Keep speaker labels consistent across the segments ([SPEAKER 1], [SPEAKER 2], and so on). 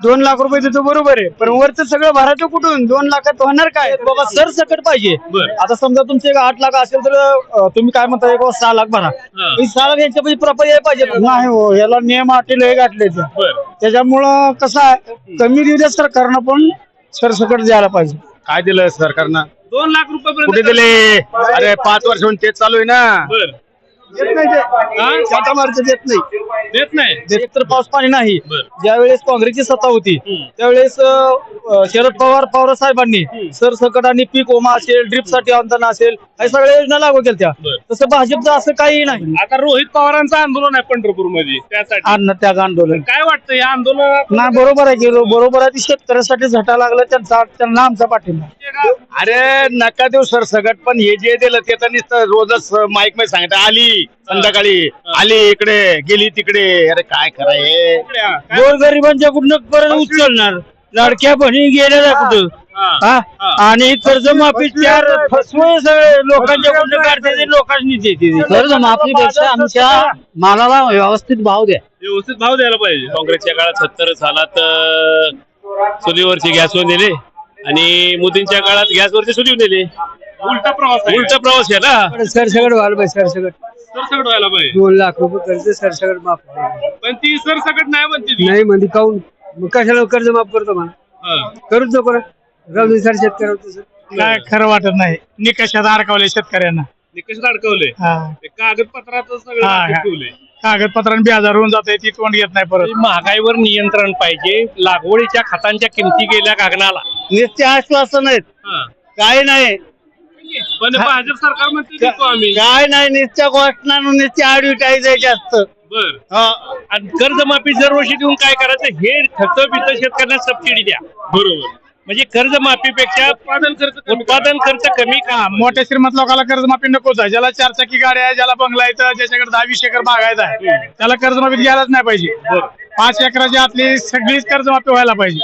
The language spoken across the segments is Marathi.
[SPEAKER 1] 2 लाख रुपये देतो बरोबर आहे, पण वरचं सगळं भरायचं कुठून? 2 लाखात होणार काय?
[SPEAKER 2] बाबा सरसकट पाहिजे.
[SPEAKER 3] बरं.
[SPEAKER 2] आता समजा तुमचे 8 लाख असेल तर तुम्ही काय म्हणता बाबा 6 लाख भरा.
[SPEAKER 3] हा.
[SPEAKER 2] 6 लाख यांच्या पर्याय पाहिजे.
[SPEAKER 1] नाही हो, याला नियम अटी लय गाठले
[SPEAKER 3] बर
[SPEAKER 1] त्याच्यामुळं कसं आहे, कमी दिले सरकारनं पण सरसकट द्यायला पाहिजे.
[SPEAKER 4] काय दिलं सरकारनं?
[SPEAKER 3] 2 लाख रुपये
[SPEAKER 4] कुठे दिले? अरे 5 वर्ष म्हणून तेच चालू आहे ना.
[SPEAKER 3] बर
[SPEAKER 1] देत नाही ते.
[SPEAKER 3] हा?
[SPEAKER 1] शाटा मारचं देत नाही.
[SPEAKER 3] देत नाही.
[SPEAKER 2] एक तर पाऊस पाणी नाही.
[SPEAKER 3] बर
[SPEAKER 2] ज्यावेळेस काँग्रेसची सत्ता होती
[SPEAKER 3] हम्म.
[SPEAKER 2] त्यावेळेस शरद पवार साहेबांनी सरसकट आणि पीक विमा असेल, ड्रीप साठी अनुदान असेल, हे सगळ्या योजना लागू केल्या.
[SPEAKER 3] बर.
[SPEAKER 2] तसं भाजपचं असं काही नाही.
[SPEAKER 3] आता रोहित पवारांचं आंदोलन आहे पंढरपूर मध्ये, त्यासाठी
[SPEAKER 1] अन्न त्याग आंदोलन
[SPEAKER 3] काय वाटतं या आंदोलनात?
[SPEAKER 1] ना बरोबर आहे की बरोबर आहे. ती शेतकऱ्यासाठी झटा लागलं त्यांना आमचा पाठिंबा.
[SPEAKER 4] अरे नका देऊ सरसकट, पण हे जे दिलं ते तर नुसतं रोजच माईक मध्ये सांगत आली संध्याकाळी, आली इकडे गेली तिकडे. अरे काय कराय?
[SPEAKER 1] गोरगरिबांच्या कुठं परत उचलणार? लाडक्या बहिणी गेलेल्या कुठं? हा? आणि कर्जमाफी चार फसवे सगळे लोकांच्या कुठं काढते ते लोकांनी देते. कर्जमाफीपेक्षा आमच्या मालाला व्यवस्थित भाव द्या.
[SPEAKER 3] व्यवस्थित भाव द्यायला पाहिजे.
[SPEAKER 5] काँग्रेसच्या काळात 70 सालात चुलीवरचे गॅसवर दिले आणि मोदींच्या काळात गॅसवरचे चुलीवर दिले.
[SPEAKER 3] उलटा प्रवास आहे.
[SPEAKER 5] उलटा प्रवास आहे ना.
[SPEAKER 1] सरसकट व्हायला पाहिजे. सरसकट
[SPEAKER 3] सरसकट व्हायला पाहिजे.
[SPEAKER 1] 2 लाख रुपये कर्ज सरसकट माफ
[SPEAKER 3] पण ती सरसकट नाही म्हणते ती.
[SPEAKER 1] नाही म्हणजे काऊन मग कशाला कर्ज माफ करतो मला?
[SPEAKER 3] हा.
[SPEAKER 1] करूच नको ना. राहू सर शेतकऱ्याचं काय खरं वाटत नाही. निकषात अडकवले शेतकऱ्यांना.
[SPEAKER 3] निकष अडकवले.
[SPEAKER 1] हा.
[SPEAKER 3] ते कागदपत्रात सगळं
[SPEAKER 1] हा, हा.
[SPEAKER 3] अडकवले.
[SPEAKER 1] कागदपत्रांनी बेजार होऊन जाते ती तोंड येत नाही परत.
[SPEAKER 5] महागाईवर नियंत्रण पाहिजे. लागवडीच्या खतांच्या किमती गेल्या गगनाला.
[SPEAKER 1] नुसते आश्वासन आहेत,
[SPEAKER 3] हा.
[SPEAKER 1] काय नाही.
[SPEAKER 3] पण भाजप सरकार म्हणते देतो आम्ही.
[SPEAKER 1] काय नाही, नुसत्या घोषणा नुसती ऍडव्हर्टाईज आहे जास्त.
[SPEAKER 3] बर
[SPEAKER 5] आणि कर्जमाफी दरवर्षी देऊन काय करायचं? हे खत बित शेतकऱ्यांना सबसिडी द्या.
[SPEAKER 3] बरोबर.
[SPEAKER 5] म्हणजे कर्जमाफीपेक्षा उत्पादन खर्च कमी का.
[SPEAKER 1] मोठ्या श्रीमंत लोकांना कर्जमाफी नकोच आहे. ज्याला 4 चाकी गाड्या आहे, ज्याला बंगला आहे, ज्याच्याकडे 10-20 एकर बागायचा आहे, त्याला कर्जमाफी घ्यायलाच नाही पाहिजे. 5 एकराची आतली सगळीच कर्जमाफी व्हायला पाहिजे.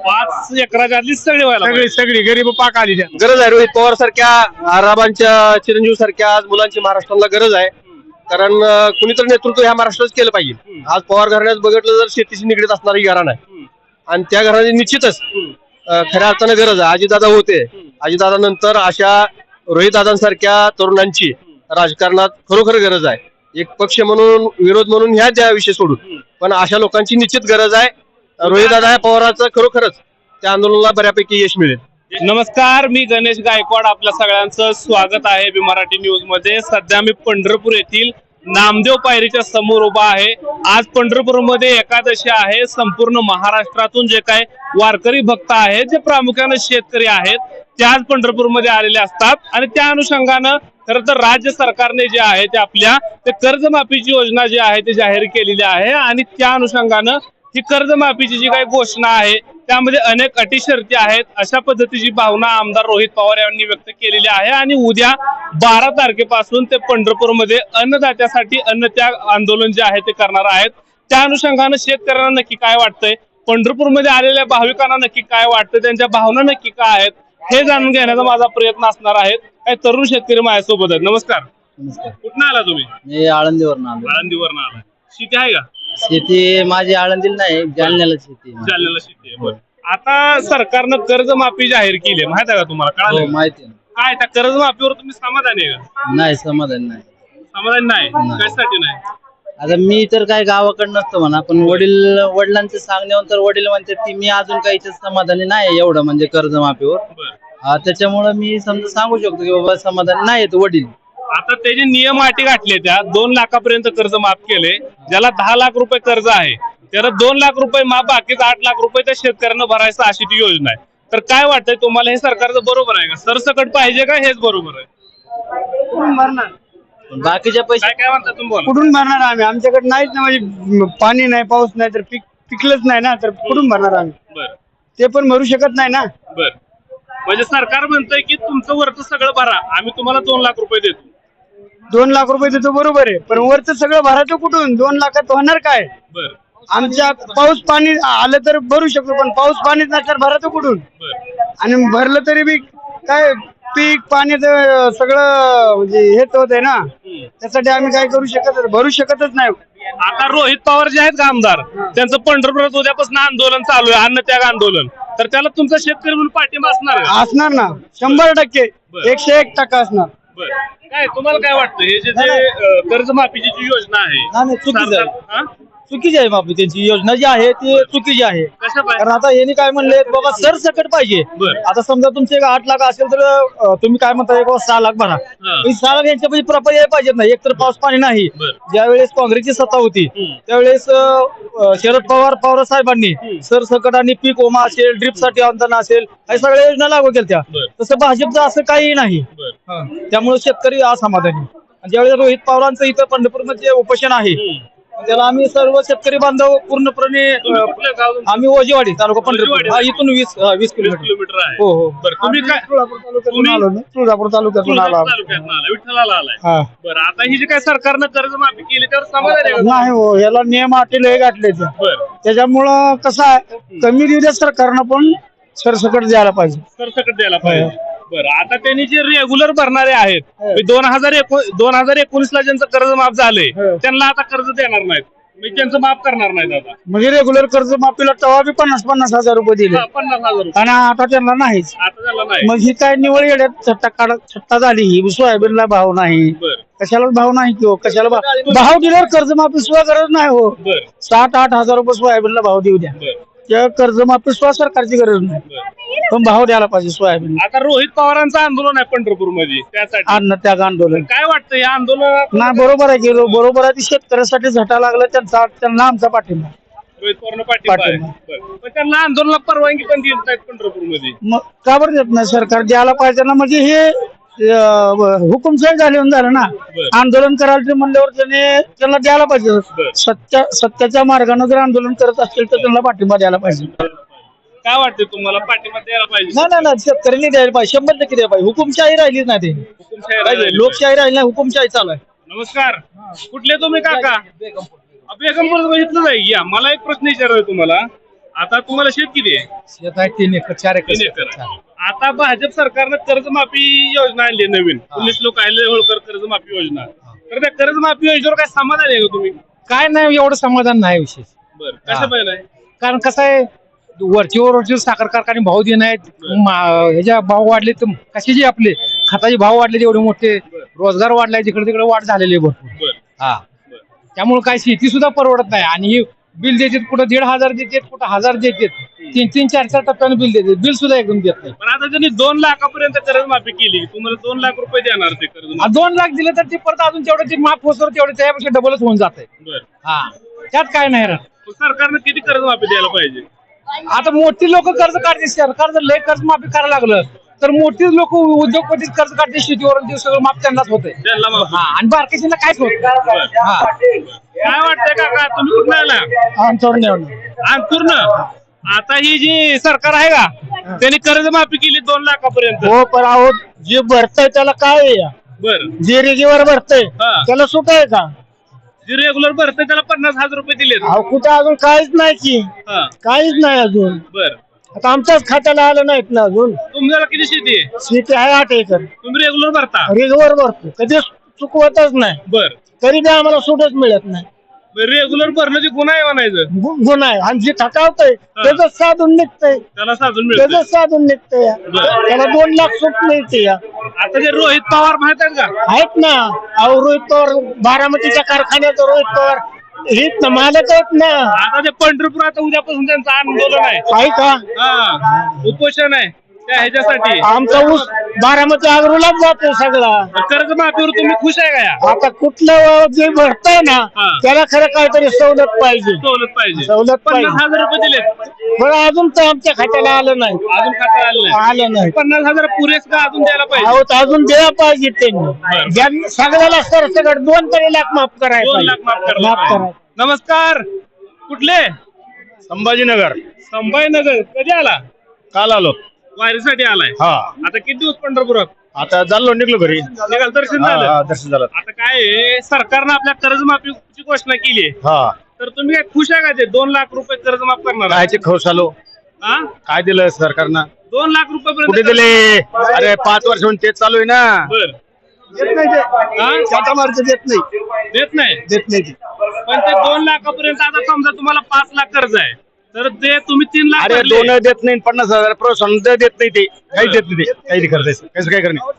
[SPEAKER 3] 5 एकराच्या आधीच सगळे व्हायला
[SPEAKER 1] सगळी सगळी गरीब पाक आली त्या.
[SPEAKER 4] गरज आहे रोहित पवार सारख्या, आराबांच्या चिरंजीव सारख्या आज मुलांची महाराष्ट्राला गरज आहे. कारण कुणीतरी नेतृत्व ह्या महाराष्ट्रात केलं पाहिजे. आज पवार घराण्यात बघितलं तर शेतीशी निगडीत असणारी घराणं आहे आणि त्या घराण्याची निश्चितच खऱ्या अर्थाने गरज आहे. अजितदादा होते, अजितदादा नंतर अशा रोहितदादांसारख्या तरुणांची राजकारणात खरोखर गरज आहे. एक पक्ष म्हणून, विरोध म्हणून ह्या ज्या विषय सोडून, पण अशा लोकांची निश्चित गरज आहे. रोहितदादा पवारांचं खरोखरच त्या आंदोलनाला बऱ्यापैकी यश मिळेल.
[SPEAKER 3] नमस्कार, मी गणेश गायकवाड. आपल्या सगळ्यांचं स्वागत आहे बी मराठी न्यूज मध्ये. सध्या मी पंढरपूर येथील नामदेव पायरीच्या समोर उभा आहे. आज पंढरपूरमध्ये एकादशी आहे. संपूर्ण महाराष्ट्रातून जे काय वारकरी भक्त आहेत, जे प्रामुख्याने शेतकरी आहेत, ते आज पंढरपूरमध्ये आलेले असतात आणि त्या अनुषंगानं खरं तर राज्य सरकारने जे आहे ते आपल्या ते कर्जमाफीची योजना जी आहे ते जाहीर केलेली आहे आणि त्या अनुषंगानं ही कर्जमाफीची जी काही घोषणा आहे त्यामध्ये अनेक अटी शर्ती आहेत. अशा पद्धतीची भावना आमदार रोहित पवार यांनी व्यक्त केलेली आहे आणि उद्या 12 तारखेपासून ते पंढरपूरमध्ये अन्नदात्यासाठी अन्नत्याग आंदोलन जे आहे ते करणार आहेत. त्या अनुषंगानं शेतकऱ्यांना नक्की काय वाटतंय, पंढरपूरमध्ये आलेल्या भाविकांना नक्की काय वाटतं, त्यांच्या भावना नक्की काय आहेत, हे जाणून घेण्याचा माझा प्रयत्न असणार आहे. काही तरुण शेतकरी माझ्यासोबत आहेत. नमस्कार. कुठं आला तुम्ही?
[SPEAKER 2] मी आळंदीवरून आलो.
[SPEAKER 3] आळंदीवरून आला. शेती आहे का?
[SPEAKER 2] शेती माझी आळंदीला नाही, जालन्याला शेती.
[SPEAKER 3] जालन्याला शेती आहे. बरं. आता सरकारनं कर्जमाफी जाहीर केली, माहित आहे का तुम्हाला? कळालं का?
[SPEAKER 2] माहिती
[SPEAKER 3] काय त्या कर्जमाफीवर तुम्ही समाधानी आहे का?
[SPEAKER 2] नाही, समाधान नाही.
[SPEAKER 3] समाधान नाही. कशासाठी नाही?
[SPEAKER 2] आता मी तर काय गावाकडे नसतो म्हणा, पण वडिलांचं सांगण्यानंतर वडील म्हणतात की मी अजून काही समाधानी नाही एवढं म्हणजे कर्जमाफीवर.
[SPEAKER 3] बरं.
[SPEAKER 2] त्याच्यामुळे मी समजा सांगू शकतो की बाबा समाधान नाही आहेत वडील.
[SPEAKER 3] आता त्याचे नियम अटी गाठले, त्या 2 लाखापर्यंत कर्ज माफ केले. ज्याला 10 लाख रुपये कर्ज आहे त्याला 2 लाख रुपये माफ, बाकीचे 8 लाख रुपये त्या शेतकऱ्यांना भरायचं, अशी ती योजना आहे. तर काय वाटतंय तुम्हाला, हे सरकारचं बरोबर आहे का? सरसकट पाहिजे का हेच बरोबर आहे?
[SPEAKER 2] बाकीच्या पैसे
[SPEAKER 3] काय म्हणता तुम्ही? बोला.
[SPEAKER 1] कुठून भरणार आम्ही? आमच्याकडे नाहीच ना, म्हणजे पाणी नाही, पाऊस नाही, तर पिकलंच नाही ना, तर कुठून भरणार आम्ही?
[SPEAKER 3] बरं
[SPEAKER 1] ते पण भरू शकत नाही ना.
[SPEAKER 3] बरं. म्हणजे सरकार म्हणतंय की तुमचं वरचं सगळं भरा, आम्ही तुम्हाला 2 लाख रुपये देतो.
[SPEAKER 1] 2 लाख रुपये देतो बरोबर आहे, पण वरचं सगळं भरायचं कुठून? 2 लाखात होणार काय?
[SPEAKER 3] बरं
[SPEAKER 1] आमच्या पाऊस पाणी आलं तर भरू शकतो, पण पाऊस पाणीच नसल्यावर भरायचं कुठून?
[SPEAKER 3] बरं.
[SPEAKER 1] आणि भरलं तरी बी काय पीक पाण्याचं सगळं म्हणजे हेच होत आहे ना, त्यासाठी आम्ही काय करू शकत, भरू शकतच नाही.
[SPEAKER 3] आता रोहित पवार जे आहेत का आमदार त्यांचं पंढरपुरात उद्यापासून आंदोलन चालू आहे, अन्नत्याग आंदोलन. तर त्याला तुमचा शेतकरी म्हणून पाठिंबा असणार का?
[SPEAKER 1] असणार ना 100%, 101% असणार.
[SPEAKER 3] बरं. काय तुम्हाला काय वाटतं हे कर्जमाफीची जी योजना आहे
[SPEAKER 1] नाही, चुकीचं आहे.
[SPEAKER 3] हा?
[SPEAKER 1] चुकीची आहे बाबू, त्यांची योजना जी आहे ती चुकीची आहे.
[SPEAKER 3] कशा पाहिजे?
[SPEAKER 1] कारण आता यांनी काय म्हणले बाबा सरसकट पाहिजे.
[SPEAKER 3] बरं.
[SPEAKER 1] आता समजा तुमचे 8 लाख असेल तर तुम्ही काय म्हणता एक 6 लाख भरा.
[SPEAKER 3] हा.
[SPEAKER 1] 6 लाख यांच्या पैसे प्रॉपर यायला पाहिजेत नाही. एकतर पाऊस पाणी नाही.
[SPEAKER 3] बरं.
[SPEAKER 1] ज्यावेळेस काँग्रेसची सत्ता होती त्यावेळेस शरद पवार साहेबांनी सरसकट आणि पीक विमा असेल, ड्रिप साठी अनुदान असेल, हे सगळ्या योजना लागू केल्या.
[SPEAKER 3] बरं.
[SPEAKER 1] तसं भाजपचं असं काही नाही.
[SPEAKER 3] बरं.
[SPEAKER 1] त्यामुळे शेतकरी असमाधानी. आणि ज्यावेळेस रोहित पवारांचं इथं पंढरपूरमध्ये उपोषण आहे त्याला आम्ही सर्व शेतकरी बांधव पूर्णपणे
[SPEAKER 3] तुम्ही कुठल्या गावातून?
[SPEAKER 1] आम्ही ओजेवाडी तालुका पंढरपूर, हा, इथून 20 किलोमीटर.
[SPEAKER 3] किलोमीटर आहे.
[SPEAKER 1] हो हो.
[SPEAKER 3] बरं. तुम्ही काय
[SPEAKER 1] तुळजापूर तालुक्यातून
[SPEAKER 3] तुम्ही-
[SPEAKER 1] आलो ना, तुळजापूर तालुक्यातून
[SPEAKER 3] तुळजापूर
[SPEAKER 1] आलो.
[SPEAKER 3] तालुक्यातनं आलाय, विठ्ठलाला आलाय.
[SPEAKER 1] हा.
[SPEAKER 3] बरं. आता ही जी काय सरकारनं कर्जमाफी केली त्यावर समाधान आहे का?
[SPEAKER 1] नाही हो, याला नियम अटी लय गाठले ते.
[SPEAKER 3] बरं.
[SPEAKER 1] त्याच्यामुळं कसं आहे, कमी दिले सरकारनं पण सरसकट द्यायला पाहिजे.
[SPEAKER 3] सरसकट द्यायला पाहिजे. बरं. आता त्यांनी जे रेग्युलर भरणारे आहेत 2019 ला ज्यांचं कर्ज माफ झालंय त्यांना आता कर्ज देणार नाहीत, म्हणजे त्यांचं माफ करणार नाहीत आता.
[SPEAKER 1] म्हणजे रेग्युलर कर्ज माफीला तेव्हा बी 50-50 हजार रुपये दिले
[SPEAKER 3] 50,000 रुपये
[SPEAKER 1] आणि आता त्यांना नाहीच.
[SPEAKER 3] आता त्याला नाही.
[SPEAKER 1] मग ही काय निवड येड्यात छट्टा झाली. ही सोयाबीनला भाव नाही,
[SPEAKER 3] बरं.
[SPEAKER 1] कशाला भाव नाही किंवा कशाला भाव दिल्यावर कर्जमाफी सुद्धा गरज नाही हो.
[SPEAKER 3] बरं.
[SPEAKER 1] 7-8 हजार रुपये सोयाबीनला भाव देऊ द्या.
[SPEAKER 3] बरं.
[SPEAKER 1] त्या कर्जमाफी सुद्धा सरकारची गरज नाही,
[SPEAKER 3] बरं.
[SPEAKER 1] पण भाव द्यायला पाहिजे सोयाबीन.
[SPEAKER 3] आता रोहित पवारांचं आंदोलन आहे पंढरपूर मध्ये, त्यासाठी
[SPEAKER 1] अन्न त्याग आंदोलन
[SPEAKER 3] काय वाटतं या आंदोलनात?
[SPEAKER 1] नाही, बरोबर आहे की बरोबर आहे. ती शेतकऱ्यासाठी झटा लागला त्यांना आमचा पाठिंबा.
[SPEAKER 3] रोहित पवारांना पाठिंबा आहे.
[SPEAKER 1] पाठिंबा.
[SPEAKER 3] बरं. पण त्यांना आंदोलनाला परवानगी पण देत नाहीत पंढरपूर मध्ये.
[SPEAKER 1] मग का बरं देत नाही सरकार? द्यायला पाहिजे ना. म्हणजे हे हुकुमशाही झालं ना.
[SPEAKER 3] बरं.
[SPEAKER 1] आंदोलन करायचं म्हणल्यावर त्यांना द्यायला पाहिजे.
[SPEAKER 3] बरं.
[SPEAKER 1] सत्याच्या मार्गाने जर आंदोलन करत असतील तर त्यांना पाठिंबा द्यायला पाहिजे.
[SPEAKER 3] काय वाटतं तुम्हाला? पाठिंबा द्यायला पाहिजे?
[SPEAKER 1] नाही, शेतकऱ्यांनी द्यायला पाहिजे. 100% द्यायला पाहिजे. हुकुमशाही राहिलीच नाही. ते
[SPEAKER 3] हुकुमशाही राहिली.
[SPEAKER 1] लोकशाही राहिली नाही, हुकुमशाही चालू आहे.
[SPEAKER 3] नमस्कार. कुठले तुम्ही काका? बेगमपूर इथलं जाईल. या मला एक प्रश्न विचारायचा तुम्हाला. आता तुम्हाला शेत किती आहे?
[SPEAKER 1] शेत आहे 3 एकर 4
[SPEAKER 3] 3 एकर. आता भाजप सरकारनं कर्जमाफी योजना आणली नवीन. 19 लोक आले होळकर कर्जमाफी योजना. तर त्या कर्जमाफी योजनेवर काय समाधान आहे का तुम्ही?
[SPEAKER 1] काय नाही, एवढं समाधान नाही विशेष.
[SPEAKER 3] बरं. कशा पाहिजे?
[SPEAKER 1] कारण कसं आहे, वरची साखर कारखाने भाव देत नाहीत. ह्याच्या भाव वाढले तर कशाचे आपले खताचे भाव वाढले एवढे मोठे. रोजगार वाढलाय, जिकडे तिकडे वाढ झालेली आहे भरपूर.
[SPEAKER 3] बरं.
[SPEAKER 1] हा. त्यामुळे काय शेती सुद्धा परवडत नाही. आणि ही बिल देतात, कुठं 1,500 देतात, कुठं 1000 देतात. 3-3, 4-4 टप्प्याने बिल देतात. बिल सुद्धा एकदम देत नाही.
[SPEAKER 3] पण आता त्यांनी 2 लाखापर्यंत कर्जमाफी केली. तुम्हाला 2 लाख रुपये देणार ते कर्ज?
[SPEAKER 1] 2 लाख दिले तर ते परत अजून तेवढं ते माफ होतं तेवढं त्यापेक्षा डबलच होऊन जाते.
[SPEAKER 3] बरं.
[SPEAKER 1] हा, त्यात काय नाही राहत.
[SPEAKER 3] सरकारनं किती कर्जमाफी द्यायला पाहिजे?
[SPEAKER 1] आता मोठी लोक कर्ज काढते. सरकार जर लय कर्ज माफी करायला लागलं तर मोठीच लोक उद्योगपती कर्ज काढते. शेतीवरून ते सगळं माफ त्यांनाच होते.
[SPEAKER 3] त्यांना माफ.
[SPEAKER 1] हा, आणि बारकेशीला काहीच होत नाही. हा.
[SPEAKER 3] काय वाटतंय काका? तुम्ही कुठं आला? पूर्ण. आता ही जी सरकार आहे का त्यांनी कर्जमाफी केली 2 लाखापर्यंत.
[SPEAKER 1] हो, पण अहो जे भरतय त्याला काय आहे?
[SPEAKER 3] बरं.
[SPEAKER 1] जे रेगीवर भरतय
[SPEAKER 3] हा.
[SPEAKER 1] त्याला सुट आहे का?
[SPEAKER 3] जे रेग्युलर भरते त्याला 50,000 रुपये दिलेत.
[SPEAKER 1] अहो कुठं अजून काहीच नाही की,
[SPEAKER 3] हा.
[SPEAKER 1] काहीच नाही अजून.
[SPEAKER 3] बरं.
[SPEAKER 1] आता आमच्याच खात्याला आलं नाहीत ना अजून.
[SPEAKER 3] तुम्हाला किती शेती आहे?
[SPEAKER 1] शेती आहे 8 एकर.
[SPEAKER 3] तुम्ही रेग्युलर भरता?
[SPEAKER 1] रेगीवर भरतो, कधी चुकवतच नाही.
[SPEAKER 3] बरं.
[SPEAKER 1] तरी बी आम्हाला सूटच मिळत नाही.
[SPEAKER 3] रेग्युलर भरणं ते गुन्हा आहे म्हणायचं.
[SPEAKER 1] गुन्हा आहे. आणि जे थकावतंय त्याचं साधून निघतंय,
[SPEAKER 3] त्याला साधून मिळतं.
[SPEAKER 1] त्याचं साधून निघतंय. त्याला 2 लाख सूट मिळते.
[SPEAKER 3] आता जे रोहित पवार माहित आहेत का?
[SPEAKER 1] आहेत ना. अहो रोहित पवार बारामतीच्या कारखान्यात रोहित पवार हेच ना, मालक आहेत ना.
[SPEAKER 3] आता ते पंढरपूर आता उद्यापासून त्यांचं आंदोलन आहे
[SPEAKER 1] का?
[SPEAKER 3] हा, उपोषण आहे त्या ह्याच्यासाठी.
[SPEAKER 1] आमचा ऊस बारामती आगरूलाच जातो सगळा.
[SPEAKER 3] कर्जमाफीवर तुम्ही खुश आहे का या?
[SPEAKER 1] आता कुठलं जे भरतय ना
[SPEAKER 3] हा.
[SPEAKER 1] त्याला खरं काहीतरी सवलत पाहिजे.
[SPEAKER 3] सवलत पाहिजे.
[SPEAKER 1] सवलत पाहिजे.
[SPEAKER 3] 50,000 रुपये दिलेत.
[SPEAKER 1] पण अजून तर आमच्या खात्याला आलं नाही.
[SPEAKER 3] अजून खाता आलं नाही.
[SPEAKER 1] आलं नाही.
[SPEAKER 3] 50,000 पुरेस का अजून द्यायला पाहिजे?
[SPEAKER 1] अहो अजून द्यायला पाहिजे त्यांनी. ज्यांनी सगळ्याला सरसकट 2 तरी लाख माफ
[SPEAKER 3] 2
[SPEAKER 1] करायला
[SPEAKER 3] लाख माफ करायला
[SPEAKER 1] माफ
[SPEAKER 3] पाहिजे.
[SPEAKER 1] करायचं.
[SPEAKER 3] नमस्कार. कुठले?
[SPEAKER 4] संभाजीनगर.
[SPEAKER 3] संभाजीनगर. कधी आला?
[SPEAKER 4] काल आलो.
[SPEAKER 3] वारीसाठी आलाय.
[SPEAKER 4] हा,
[SPEAKER 3] आता किती दिवस पंढरपुरात
[SPEAKER 4] आता चाललो, निघलो घरी.
[SPEAKER 3] निघाल? दर्शन झालं?
[SPEAKER 4] दर्शन झालं.
[SPEAKER 3] आता काय आहे, सरकारनं आपल्या कर्जमाफीची घोषणा केली आहे.
[SPEAKER 4] हा,
[SPEAKER 3] तर तुम्ही काय खुश आहे का? ते 2 लाख रुपये कर्ज माफ करणार आहे?
[SPEAKER 4] कायचे खौस आलो.
[SPEAKER 3] हा?
[SPEAKER 4] काय दिलं सरकारनं?
[SPEAKER 3] 2 लाख रुपये
[SPEAKER 4] कुठे दिले? अरे 5 वर्ष होऊन तेच चालू आहे ना.
[SPEAKER 3] बर.
[SPEAKER 4] देत नाही
[SPEAKER 3] हा?
[SPEAKER 4] ते चाटा मारते देत नाही
[SPEAKER 3] देत नाही
[SPEAKER 4] ते
[SPEAKER 3] पण ते 2 लाखापर्यंत आता समजा तुम्हाला 5 लाख कर्ज आहे तर ते तुम्ही 3 लाख
[SPEAKER 1] अरे
[SPEAKER 3] भरले.
[SPEAKER 1] 2 देत नाही 50,000 प्रोत्साहन देत नाही ते काही देत नाही ते काही करतायचं कसं काय करणे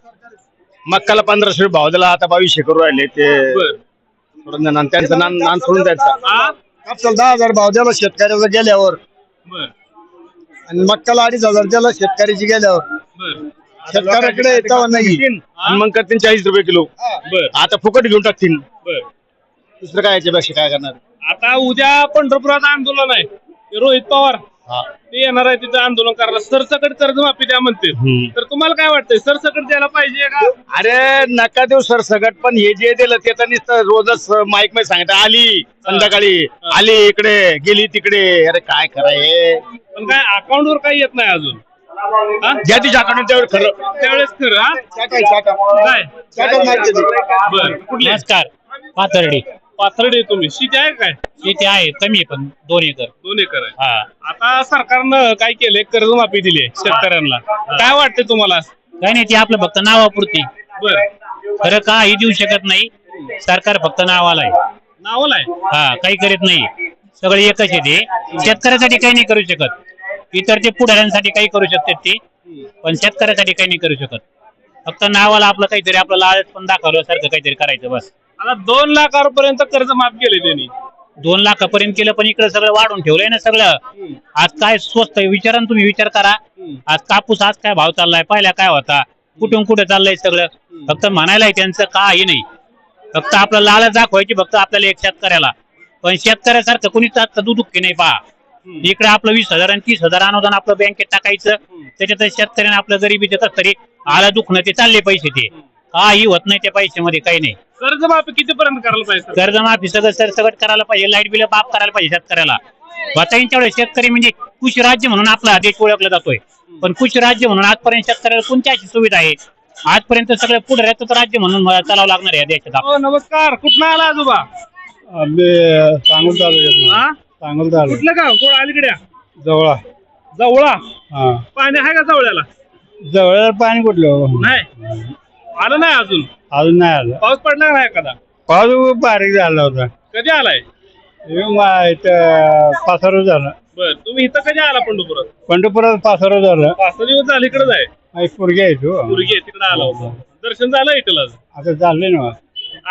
[SPEAKER 1] मक्काला 1500 भाव दिला आता 2200 करू राहिले ते
[SPEAKER 3] बर
[SPEAKER 1] सोडून देणार. त्यांचं नान सोडून द्यायचं
[SPEAKER 3] हा
[SPEAKER 4] कापसाला 10,000 भाव द्यावा शेतकऱ्याचा गेल्यावर
[SPEAKER 3] बर
[SPEAKER 4] आणि मक्काला 2,500 द्याला शेतकऱ्याची गेल्यावर
[SPEAKER 3] बर
[SPEAKER 4] शेतकऱ्याकडे तेव्हा नाही
[SPEAKER 1] आणि मग करतील 40 रुपये किलो
[SPEAKER 3] बर
[SPEAKER 1] आता फुकट घेऊन टाकतील
[SPEAKER 3] बर
[SPEAKER 1] दुसरं काय याच्यापेक्षा काय करणार
[SPEAKER 3] आता उद्या पंढरपुरात आंदोलन आहे ते रोहित पवार ते येणार आहे तिथं आंदोलन करायला सरसकट कर्जमाफी द्या म्हणते तर तुम्हाला काय वाटतंय सरसकट द्यायला पाहिजे का
[SPEAKER 1] अरे नका देऊ सर सगट पण हे जे दिलं ते तर नुसतं रोजच माईक मध्ये सांगत आली संध्याकाळी आली इकडे गेली तिकडे अरे काय कराय
[SPEAKER 3] पण काय अकाउंट वर काही येत नाही अजून हा?
[SPEAKER 1] ज्या दिवशी अकाउंट त्यावर खरं
[SPEAKER 3] त्यावेळेस खरं हा? काय
[SPEAKER 4] चाटा मारते ते.
[SPEAKER 3] बर कुठले
[SPEAKER 2] नमस्कार पाथर्डी
[SPEAKER 3] पाथर्डी तुम्ही शेती आहे काय
[SPEAKER 2] शेती आहे कमी पण 2 एकर
[SPEAKER 3] 2 एकर आहे आता सरकारनं काय केलंय कर्जमाफी दिली आहे शेतकऱ्यांना काय वाटतंय तुम्हाला
[SPEAKER 2] काही नाही ते आपलं फक्त नावापुरती
[SPEAKER 3] बर
[SPEAKER 2] खरं काही देऊ शकत नाही सरकार फक्त नावाला आहे
[SPEAKER 3] नावला आहे
[SPEAKER 2] हा काही करीत नाही सगळे एकच आहे ते शेतकऱ्यासाठी काही नाही करू शकत इतर ते पुढाऱ्यांसाठी काही करू शकतात ते पण शेतकऱ्यासाठी काही नाही करू शकत फक्त नावाला आपलं काहीतरी आपलं लालच पण दाखवल्यासारखं काहीतरी करायचं बस
[SPEAKER 3] आता 2 लाखापर्यंत कर्ज माफ केले त्यांनी
[SPEAKER 2] 2 लाखापर्यंत केलं पण इकडे सगळं वाढून ठेवलंय ना सगळं आज काय स्वस्त आहे विचारा ना तुम्ही विचार करा आज कापूस आज काय भाव चाललाय पहिला काय होता कुठून कुठे चाललंय सगळं फक्त म्हणायला त्यांचं काही नाही फक्त आपलं लालच दाखवायची फक्त आपल्याला एक शेतकऱ्याला पण शेतकऱ्यासारखं कुणीच आता दुःखी नाही पहा इकडे आपलं 20,000 आणि 30,000 अनुदान आपलं बँकेत टाकायचं त्याच्यात शेतकऱ्याने आपलं गरिबीचे कस तरी आला दुखणं ते चालले पैसे ते काही होत नाही त्या पैशामध्ये काही नाही
[SPEAKER 3] कर्जमाफी कितीपर्यंत करायला पाहिजे
[SPEAKER 2] कर्जमाफी सगळं सरसकट करायला पाहिजे लाईट बिल माफ करायला पाहिजे शेतकऱ्याला वातावरणच्या वेळेस शेतकरी म्हणजे कृषी राज्य म्हणून आपला देश ओळखला जातोय पण कृषी राज्य म्हणून आजपर्यंत शेतकऱ्याला कोणत्या अशी सुविधा आहे आजपर्यंत सगळं पुढे राज्य म्हणून चालावं लागणार आहे देशात
[SPEAKER 3] हो नमस्कार कुठं आला आजोबा
[SPEAKER 1] सांगून
[SPEAKER 3] हा?
[SPEAKER 1] सांगून चालू
[SPEAKER 3] कुठलं गाव कोण अलीकडे
[SPEAKER 1] जवळ
[SPEAKER 3] जवळा पाणी आहे का जवळ्याला
[SPEAKER 1] जवळ पाणी कुठलं
[SPEAKER 3] नाही आलं नाही
[SPEAKER 1] अजून नाही आलं
[SPEAKER 3] पाऊस पडला नाही एखादा
[SPEAKER 1] पाऊस बारीक झाला होता
[SPEAKER 3] कधी आलाय
[SPEAKER 1] पासरो झालं
[SPEAKER 3] बर तुम्ही इथं कधी आला पंढरपुरात
[SPEAKER 1] पंढरपुरात पासरो झालं
[SPEAKER 3] 5 दिवस झाले इकडे आहे
[SPEAKER 1] पोरगी आहे तो
[SPEAKER 3] मुलगी तिकडे आला होता दर्शन झालं इथलं
[SPEAKER 1] आता चाललंय ना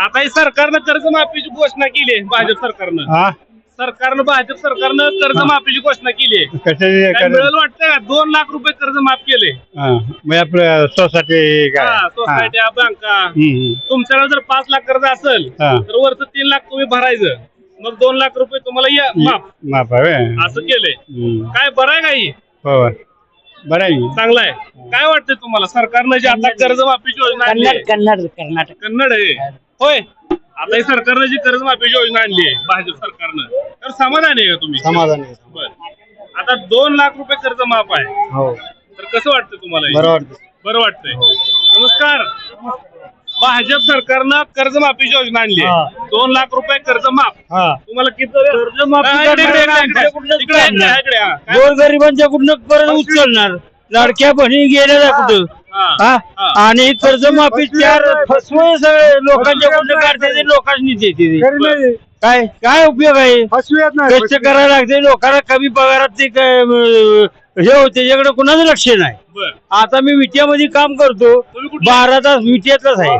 [SPEAKER 3] आता ही सरकारनं कर्जमाफीची घोषणा केली आहे भाजप सरकारनं
[SPEAKER 1] हा
[SPEAKER 3] भाजप सरकारनं कर्जमाफीची घोषणा केली आहे
[SPEAKER 1] कशाचे
[SPEAKER 3] काय मिळेल वाटतंय का 2 लाख रुपये कर्ज माफ केले
[SPEAKER 1] म्हणजे आपलं सोसायटी काय
[SPEAKER 3] सोसायट्या बँका तुमच्याकडे जर 5 लाख कर्ज असेल
[SPEAKER 1] हा.
[SPEAKER 3] तर वरचं 3 लाख तुम्ही भरायचं मग 2 लाख रुपये तुम्हाला माफ
[SPEAKER 1] माफ आहे
[SPEAKER 3] असं केलंय काय बरं आहे काही
[SPEAKER 1] हो बरं आहे
[SPEAKER 3] चांगलं आहे काय वाटतंय तुम्हाला सरकारनं जी आता कर्जमाफीची योजना आणली आहे? कन्नड आहे होय आता ही सरकारनं जी कर्जमाफीची योजना आणली आहे भाजप सरकारनं तर समाधानी आहे का तुम्ही
[SPEAKER 1] समाधान आहे
[SPEAKER 3] बरं आता 2 लाख रुपये कर्ज माफ आहे
[SPEAKER 1] हो
[SPEAKER 3] तर कसं वाटतं तुम्हाला हे?
[SPEAKER 1] बरं वाटतं
[SPEAKER 3] बरं वाटतंय नमस्कार भाजप सरकारनं कर्जमाफीची योजना आणली आहे 2 लाख रुपये कर्ज माफ
[SPEAKER 1] हा
[SPEAKER 3] तुम्हाला किती
[SPEAKER 1] गोरगरिबांच्या कुठं परत उचलणार लाडक्या बहिणी गेल्या कुठं हा आणि कर्जमाफी 4 फसवे सगळे लोकांच्या कुठं काढते लोकांनी देते काय काय उपयोग आहे कष्ट करायला लागते लोकांना कमी पगारात ते हे होते त्याच्याकडे कुणाचं लक्ष नाही
[SPEAKER 3] बरं
[SPEAKER 1] आता मी विट्यामध्ये काम करतो 12 तास विट्यातलाच आहे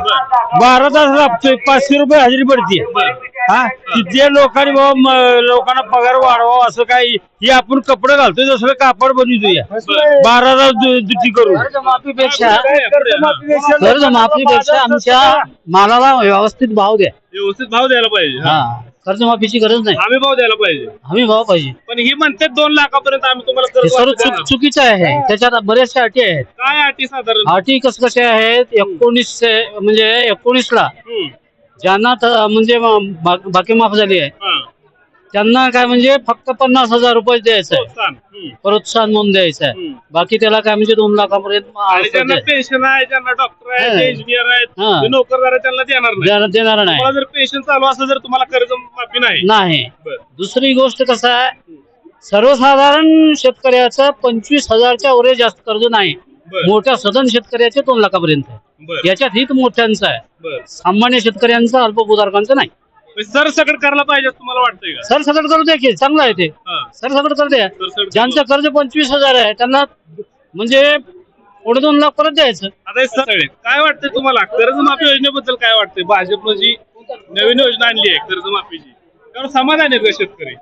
[SPEAKER 1] 12 तास लागतोय 500 रुपये हजेरी पडते हा तिथल्या लोकांनी बाबा लोकांना पगार वाढवा असं काही हे आपण कपडे घालतोय जसं कापड बनवतोय 12 तास दुटी करून
[SPEAKER 2] कर्जमाफीपेक्षा आमच्या मालाला व्यवस्थित भाव द्या
[SPEAKER 3] व्यवस्थित भाव द्यायला पाहिजे
[SPEAKER 2] हा कर्जमाफीची गरज नाही
[SPEAKER 3] हमी भाव द्यायला पाहिजे
[SPEAKER 2] हमी भाव पाहिजे
[SPEAKER 3] पण ही म्हणते 2 लाखापर्यंत आम्ही तुम्हाला
[SPEAKER 2] हे
[SPEAKER 3] कर्ज
[SPEAKER 2] सर्व
[SPEAKER 3] वापस देणार.
[SPEAKER 2] चुकीचं आहे त्याच्यात बऱ्याचशा अटी आहेत
[SPEAKER 3] काय अटी साधारण
[SPEAKER 2] अटी कसे आहेत 19 ला
[SPEAKER 3] हम्म.
[SPEAKER 2] ज्यांना म्हणजे बाकी माफ झाली आहे
[SPEAKER 3] हा.
[SPEAKER 2] त्यांना काय म्हणजे फक्त 50,000 रुपये द्यायचं आहे
[SPEAKER 3] प्रोत्साहन. हम्म.
[SPEAKER 2] प्रोत्साहन म्हणून द्यायचं आहे
[SPEAKER 3] हम्म.
[SPEAKER 2] बाकी त्याला काय म्हणजे 2 लाखापर्यंत
[SPEAKER 3] आणि ज्यांना पेन्शन आहे ज्यांना डॉक्टर आहेत
[SPEAKER 2] हा.
[SPEAKER 3] इंजिनियर आहेत
[SPEAKER 2] हा.
[SPEAKER 3] जे नोकरदार आहेत त्यांना देणार नाही
[SPEAKER 2] देणार नाही
[SPEAKER 3] तुम्हाला जर पेन्शन चालू असलं तर तुम्हाला कर्ज माफी नाही
[SPEAKER 2] नाही
[SPEAKER 3] बरं.
[SPEAKER 2] दुसरी गोष्ट कसं आहे सर्वसाधारण शेतकऱ्याचं 25,000च्या वर जास्त कर्ज नाही
[SPEAKER 3] बर.
[SPEAKER 1] मोठ्या सदन शेतकऱ्याचे 2 लाखापर्यंत आहे.
[SPEAKER 3] बर
[SPEAKER 1] याच्यात हित मोठ्यांचं आहे,
[SPEAKER 3] बर
[SPEAKER 1] सामान्य शेतकऱ्यांचं अल्पभूधारकांचं नाही.
[SPEAKER 3] सरसकट करायला पाहिजे असं तुम्हाला वाटतंय का?
[SPEAKER 1] सरसकट करू द्या की, चांगलं आहे ते,
[SPEAKER 3] हा.
[SPEAKER 1] सरसकट करू द्या.
[SPEAKER 3] सरसकट
[SPEAKER 1] ज्यांचं कर्ज 25,000 आहे त्यांना म्हणजे 2.5 लाख परत द्यायचं.
[SPEAKER 3] आता हे सगळे काय वाटतंय तुम्हाला कर्जमाफी योजनेबद्दल काय वाटतंय? भाजपनं जी नवीन योजना आणली आहे कर्जमाफीची, त्यावर समाधान आहे का शेतकरी?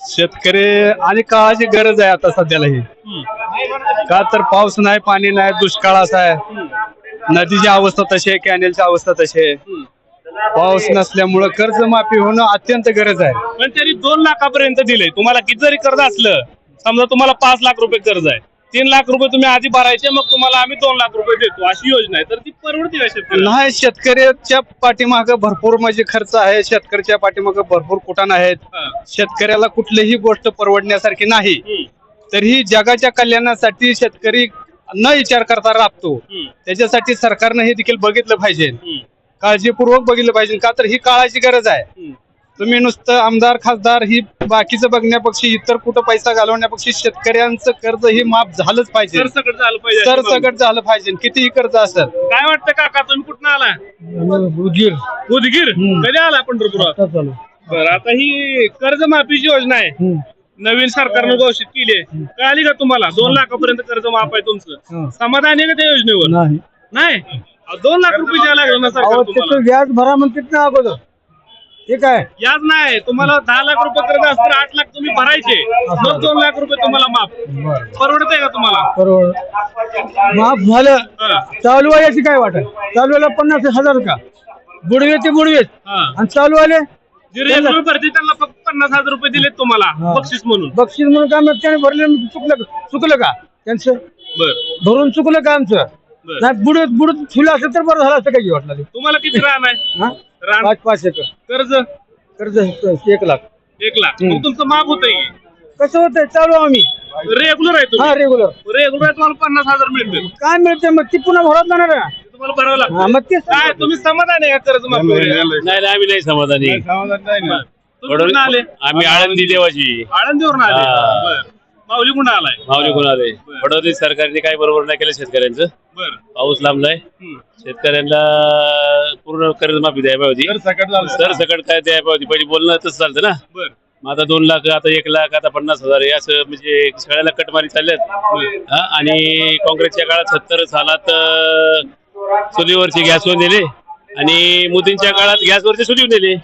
[SPEAKER 6] शेतकरी आणि काळाची गरज आहे आता सध्याला ही. का तर पाऊस नाही, पाणी नाही, दुष्काळ असा आहे, नदीची अवस्था तशी आहे, कॅनेलची अवस्था तशी आहे. पाऊस नसल्यामुळं कर्जमाफी होणं अत्यंत गरज आहे.
[SPEAKER 3] पण त्यांनी 2 लाखापर्यंत दिले. तुम्हाला किती जरी कर्ज असलं, समजा तुम्हाला 5 लाख रुपये कर्ज आहे, 3 लाख रुपये तुम्ही आधी भरायचे, मग तुम्हाला आम्ही 2 लाख रुपये देतो, अशी योजना आहे. तर ती परवडते का शेतकऱ्याला?
[SPEAKER 6] नाही, शेतकऱ्याच्या पाठीमागं भरपूर म्हणजे खर्च आहे, शेतकऱ्याच्या पाठीमागं भरपूर कुटाण आहेत.
[SPEAKER 3] हा.
[SPEAKER 6] शेतकऱ्याला कुठलीही गोष्ट परवडण्यासारखी नाही. तरीही जगाच्या कल्याणासाठी शेतकरी न विचार करता राबतो. त्याच्यासाठी सरकारनं हे देखील बघितलं पाहिजे, काळजीपूर्वक बघितलं पाहिजे. का तर ही काळाची गरज आहे. तुम्ही नुसतं आमदार खासदार ही बाकीचं बघण्यापेक्षा, इतर कुठं पैसा घालवण्यापेक्षा शेतकऱ्यांचं कर्ज ही माफ झालंच पाहिजे,
[SPEAKER 3] सरसकट झालं पाहिजे.
[SPEAKER 6] सरसकट झालं पाहिजे. कितीही कर्ज असेल.
[SPEAKER 3] काय वाटतं काका, तुम्ही कुठं आलाय?
[SPEAKER 1] उदगीर
[SPEAKER 3] उदगीर. कधी आला पंढरपुरात? बरं, आता ही कर्जमाफीची योजना आहे, नवीन सरकारनं घोषित केली आहे, कळाली का तुम्हाला? 2 लाखापर्यंत कर्ज माफ आहे तुमचं. समाधान आहे का त्या योजनेवर? नाही. 2 लाख रुपये द्यायला लागलं ना सरकार तुम्हाला.
[SPEAKER 1] व्याज भरा म्हणतात ना अगोदर, ठीक आहे.
[SPEAKER 3] याच नाही, तुम्हाला 10 लाख रुपये कर्ज असतं, 8 लाख तुम्ही भरायचे, मग 2 लाख रुपये तुम्हाला माफ. परवडतंय का तुम्हाला?
[SPEAKER 1] बरोबर, माफ झालं.
[SPEAKER 3] हा.
[SPEAKER 1] चालू आहे याची काय वाटत? चालू व्हायला 50,000 का? बुडवे ते बुडवेच,
[SPEAKER 3] हा.
[SPEAKER 1] आणि चालू आले
[SPEAKER 3] जे रेल्वे भरती त्यांना फक्त 50,000 रुपये दिलेत तुम्हाला बक्षीस म्हणून.
[SPEAKER 1] बक्षीस म्हणून काम त्याने भरले, चुकलं का त्यांचं?
[SPEAKER 3] बर
[SPEAKER 1] भरून चुकलं का आमचं?
[SPEAKER 3] बर.
[SPEAKER 1] नाही, बुडत बुडत ठुलं असं तर बरं झालं असं काही वाटलं.
[SPEAKER 3] तुम्हाला किती रान आहे? रान
[SPEAKER 1] 5 एकर
[SPEAKER 3] कर्ज
[SPEAKER 1] कर्ज 1 लाख.
[SPEAKER 3] 1 लाख. मग तुमचं माफ होतंय की?
[SPEAKER 1] कसं होतंय? चालू आम्ही
[SPEAKER 3] रेग्युलर आहे तुम्ही?
[SPEAKER 1] रेग्युलर.
[SPEAKER 3] रेग्युलर तुम्हाला 50,000 मिळतील.
[SPEAKER 1] काय मिळते मग? ती पुन्हा भरत जाणार आहे.
[SPEAKER 3] तुम्हाला भरावं लागतं.
[SPEAKER 1] हा, मग तेच
[SPEAKER 3] काय तुम्ही समाधान आहे का कर्ज माफी?
[SPEAKER 5] नाही आम्ही नाही समाधानी.
[SPEAKER 3] तुम्ही कुठून आले?
[SPEAKER 5] आम्ही आळंदी देवाची
[SPEAKER 3] आळंदीवरून आले.
[SPEAKER 5] हा.
[SPEAKER 3] बर. माऊली कुठं आलाय?
[SPEAKER 5] माऊली कोण आले. वडोदरी सरकारने काही बरोबर नाही केलं शेतकऱ्यांचं.
[SPEAKER 3] बर.
[SPEAKER 5] पाऊस लांबलाय, शेतकऱ्यांना पूर्ण कर्जमाफी द्यायला पाहिजे, सरसकट काय द्यायला पाहिजे. पहिली बोलणं तसं चालतं ना.
[SPEAKER 3] बर.
[SPEAKER 5] मग आता 2 लाख, आता 1 लाख, आता 50,000 हे असं म्हणजे सगळ्याला कटमारी चालल्यात. आणि काँग्रेसच्या काळात 70 सालात चुलीवरचे गॅसवर दिले, आणि मोदींच्या काळात गॅसवरचे चुलीवर दिले.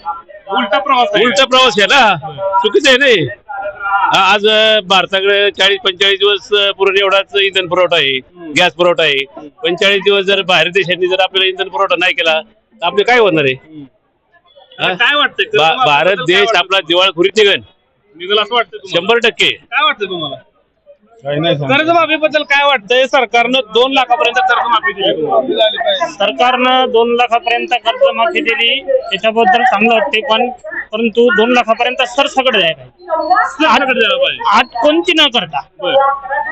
[SPEAKER 3] उलटा प्रवास आहे.
[SPEAKER 5] उलटा प्रवास आहे ना, चुकीचं आहे नाही. आज भारताकडे 40-45 दिवस पुरवठा एवढाच इंधन पुरवठा आहे, गॅस पुरवठा आहे. 45 दिवस जर बाहेर देशांनी जर आपल्याला इंधन पुरवठा नाही केला तर आपले काय होणार आहे?
[SPEAKER 3] काय वाटतंय?
[SPEAKER 5] भारत देश आपला दिवाळखोरीत
[SPEAKER 3] निघेल असं वाटतं तुम्हाला?
[SPEAKER 5] 100%.
[SPEAKER 3] काय वाटतं तुम्हाला? कर्जमाफी बद्दल काय वाटतंय? सरकारनं 2 लाखापर्यंत कर्जमाफी दिली तुम्हाला.
[SPEAKER 7] सरकारनं 2 लाखापर्यंत कर्जमाफी दिली, त्याच्याबद्दल चांगलं वाटते. परंतु 2 लाखापर्यंत सरसकट द्यायला पाहिजे.
[SPEAKER 3] सरसकट द्यायला पाहिजे.
[SPEAKER 7] आत कोणती न करता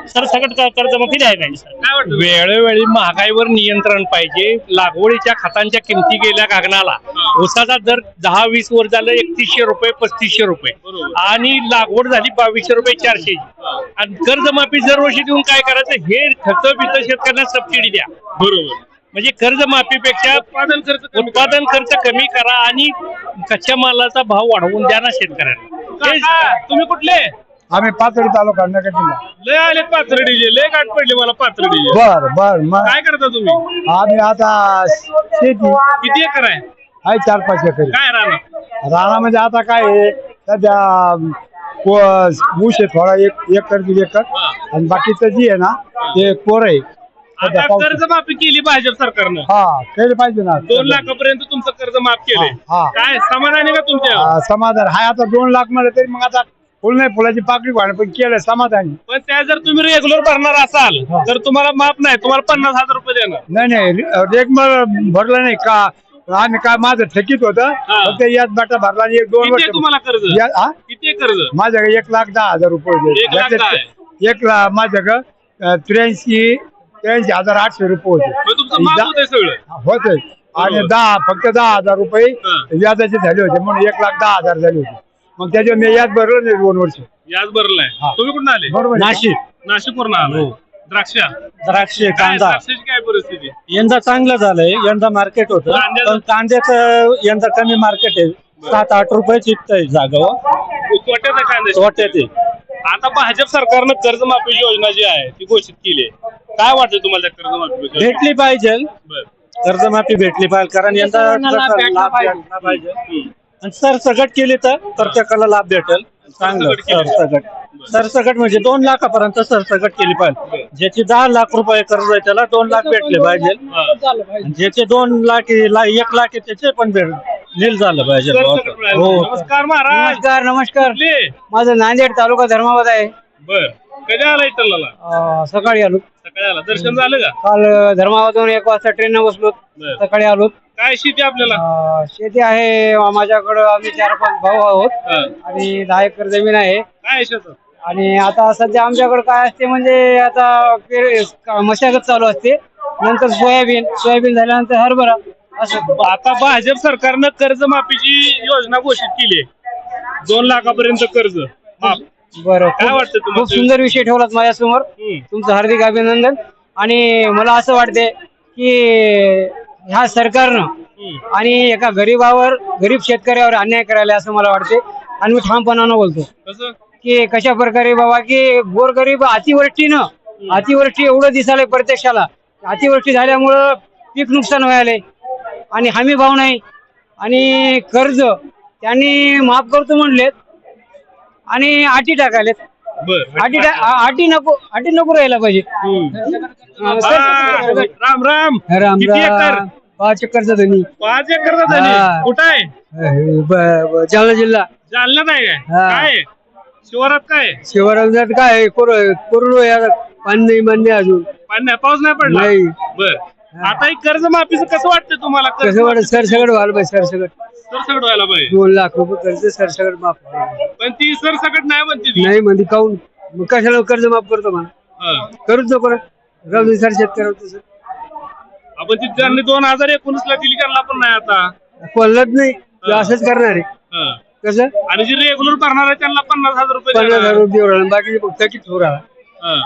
[SPEAKER 7] सरसकट कर्जमाफी द्यायला पाहिजे.
[SPEAKER 3] काय वाटतं?
[SPEAKER 6] वेळोवेळी महागाईवर नियंत्रण पाहिजे. लागवडीच्या खतांच्या किमती गेल्या गगनाला. ऊसाचा दर 10-20 वर झालं 3100 रुपये, 3500 रुपये, आणि लागवड झाली 2200 रुपये, 400. आणि कर्जमाफी दरवर्षी देऊन काय करायचं? हे खत बित शेतकऱ्यांना सबसिडी द्या.
[SPEAKER 3] बरोबर.
[SPEAKER 6] म्हणजे कर्जमाफीपेक्षा उत्पादन खर्च कमी करा आणि कच्च्या मालाचा भाव वाढवून द्या ना शेतकऱ्यांना.
[SPEAKER 3] काका, तुम्ही कुठले?
[SPEAKER 1] आम्ही पाथर्डी तालुका नगर.
[SPEAKER 3] लय आले पाथर्डीचे, लय गाठ पडली मला पाथर्डीचे.
[SPEAKER 1] बर बर, मग
[SPEAKER 3] काय करता तुम्ही?
[SPEAKER 1] आम्ही आता शेती
[SPEAKER 3] किती एकर आहे?
[SPEAKER 1] आहे 4-5 एकर.
[SPEAKER 3] काय राहणार?
[SPEAKER 1] रानामध्ये आता काय आहे सध्या ऊस आहे थोडा, 1 एकर 1.5 एकर, आणि बाकीचं जी आहे ना ते कोर आहे.
[SPEAKER 3] आता कर्जमाफी केली भाजप सरकारनं,
[SPEAKER 1] हा, केलं पाहिजे ना.
[SPEAKER 3] 2 लाखापर्यंत तुमचं कर्ज माफ केले.
[SPEAKER 1] हा.
[SPEAKER 3] काय समाधान आहे का तुमच्या?
[SPEAKER 1] समाधान आहे. आता 2 लाख मध्ये तरी मग आता फुल नाही, फुलाची पाकळी वाढ, पण केलं समाधान.
[SPEAKER 3] पण त्या जर तुम्ही रेग्युलर भरणार असाल तर तुम्हाला माफ नाही, तुम्हाला 50,000 रुपये देणार.
[SPEAKER 1] नाही रेगमर भरलं नाही का? आम्ही काय माझं थकीत होतं, फक्त याच बाटा भरला आणि 1-2
[SPEAKER 3] किती
[SPEAKER 1] वर्ष.
[SPEAKER 3] आहे तुम्हाला कर्ज? किती आहे कर्ज?
[SPEAKER 1] माझ्याकडे 1,10,000 रुपये.
[SPEAKER 3] 1,10,000.
[SPEAKER 1] माझ्याकडे 83,800 रुपये होते.
[SPEAKER 3] मग तुमचं माफ होतंय सगळं?
[SPEAKER 1] होते. आणि फक्त 10,000 रुपये व्याजाचे झाले होते, म्हणून 1,10,000 झाले होते. मग त्याच्यावर मी याच भरलं नाही 2 वर्ष.
[SPEAKER 3] याच भरलाय. तुम्ही कुठून आले?
[SPEAKER 1] बरोबर. नाशिक.
[SPEAKER 3] नाशिकवरून आले.
[SPEAKER 1] द्राक्ष
[SPEAKER 3] काय
[SPEAKER 1] कांदा
[SPEAKER 3] द्राक्षाची काय परिस्थिती?
[SPEAKER 1] यंदा चांगलं झालंय. यंदा मार्केट होतं
[SPEAKER 3] कांद्याचं?
[SPEAKER 1] पण कांद्याचं यंदा कमी मार्केट आहे. 7-8 रुपये चिकतंय जागावर.
[SPEAKER 3] तोट्यात आहे कांद्याची?
[SPEAKER 1] तोट्यात आहे.
[SPEAKER 3] आता भाजप सरकारनं कर्जमाफी योजना जी आहे ती घोषित केली आहे. काय वाटतं तुम्हाला त्या कर्जमाफी योजनेबद्दल?
[SPEAKER 1] भेटली पाहिजे,
[SPEAKER 3] बरं.
[SPEAKER 1] कर्जमाफी भेटली पाहिजे, कारण यंदा लाभ भेटला पाहिजे. आणि सरसकट केली तर प्रत्येकाला लाभ भेटेल. चांगलं सरसकट म्हणजे 2 लाखापर्यंत सरसकट केली पाहिजे. ज्याचे 10 लाख रुपये कर्ज आहे त्याला 2 लाख भेटले पाहिजे. आणि ज्याचे 2 लाख 1 लाख आहे त्याचे पण नील झालं पाहिजे.
[SPEAKER 3] सरसकट मिळालं.
[SPEAKER 1] हो.
[SPEAKER 3] नमस्कार महाराज.
[SPEAKER 1] नमस्कार.
[SPEAKER 3] कुठले?
[SPEAKER 1] माझं नांदेड तालुका धर्माबाद आहे.
[SPEAKER 3] बर कधी आला इथला?
[SPEAKER 1] सकाळी आलो.
[SPEAKER 3] सकाळी आला. दर्शन झालं का?
[SPEAKER 1] काल धर्माबादून 1 वाजता ट्रेन बसलो.
[SPEAKER 3] बरं.
[SPEAKER 1] सकाळी आलो.
[SPEAKER 3] काय शेती आपल्याला?
[SPEAKER 1] शेती आहे माझ्याकडं. आम्ही 4-5 भाऊ आहोत
[SPEAKER 3] हं.
[SPEAKER 1] आणि 10 एकर जमीन आहे.
[SPEAKER 3] काय आहे शेतात?
[SPEAKER 1] आणि आता सध्या आमच्याकडे काय असते म्हणजे आता मशागत चालू असते. नंतर सोयाबीन झाल्यानंतर हरभरा असं.
[SPEAKER 3] आता भाजप सरकारनं कर्जमाफीची योजना घोषित केली आहे. 2 लाखापर्यंत कर्ज माफ.
[SPEAKER 1] बरं.
[SPEAKER 3] काय वाटतं तुम्हाला?
[SPEAKER 1] खूप सुंदर विषय ठेवलात माझ्यासमोर. तुमचं हार्दिक अभिनंदन. आणि मला असं वाटते की ह्या सरकारनं आणि एका गरीब शेतकऱ्यावर अन्याय करायला असं मला वाटते. आणि मी ठामपणानं बोलतो
[SPEAKER 3] कसं?
[SPEAKER 1] की कशा प्रकारे बाबा की गोरगरीब अतिवृष्टी एवढं दिसायलंय प्रत्यक्षाला. अतिवृष्टी झाल्यामुळं पीक नुकसान व्हायलंय आणि हमी भाव नाही. आणि कर्ज त्यांनी माफ करतो म्हणलेत आणि अटी टाकायलेत.
[SPEAKER 3] बर
[SPEAKER 1] अटी नको राहायला पाहिजे.
[SPEAKER 3] राम राम.
[SPEAKER 1] राम
[SPEAKER 3] किती एकर?
[SPEAKER 1] 5 एकरचा धनी.
[SPEAKER 3] 5 एकरचा धनी.
[SPEAKER 1] हा.
[SPEAKER 3] कुठं आहे?
[SPEAKER 1] जालना जिल्हा.
[SPEAKER 3] जालन्यात आहे काय?
[SPEAKER 1] हा.
[SPEAKER 3] काय आहे? शिवारात काय आहे?
[SPEAKER 1] शिवराजात काय करू पाणी नाही मान्य अजून
[SPEAKER 3] पाणी नाही, पाऊस नाही पडला.
[SPEAKER 1] नाही.
[SPEAKER 3] बर आता ही कर्जमाफीचं कसं वाटतं तुम्हाला?
[SPEAKER 1] कसं वाटत सरसकट व्हायला पाहिजे.
[SPEAKER 3] सरसकट व्हायला पाहिजे.
[SPEAKER 1] 2 लाख रुपये कर्ज सरसकट माफ
[SPEAKER 3] पण ती सरसकट नाही म्हणते ती.
[SPEAKER 1] नाही म्हणजे काऊन मग कशाला कर्ज माफ करतो म्हणा.
[SPEAKER 3] हा.
[SPEAKER 1] करूच नको ना. राहू दे सर शेतकऱ्यावर.
[SPEAKER 3] आपण ती त्यांनी 2019 ला दिली त्यांना पण नाही आता.
[SPEAKER 1] कोणलाच नाही ते असंच करणार आहे.
[SPEAKER 3] हा.
[SPEAKER 1] कसं
[SPEAKER 3] आणि जे रेग्युलर भरणार आहे त्यांना 50,000 रुपये
[SPEAKER 1] 50,000
[SPEAKER 3] देणार.
[SPEAKER 1] रुपये एवढा बाकी फक्त किती थोडा.
[SPEAKER 3] हा.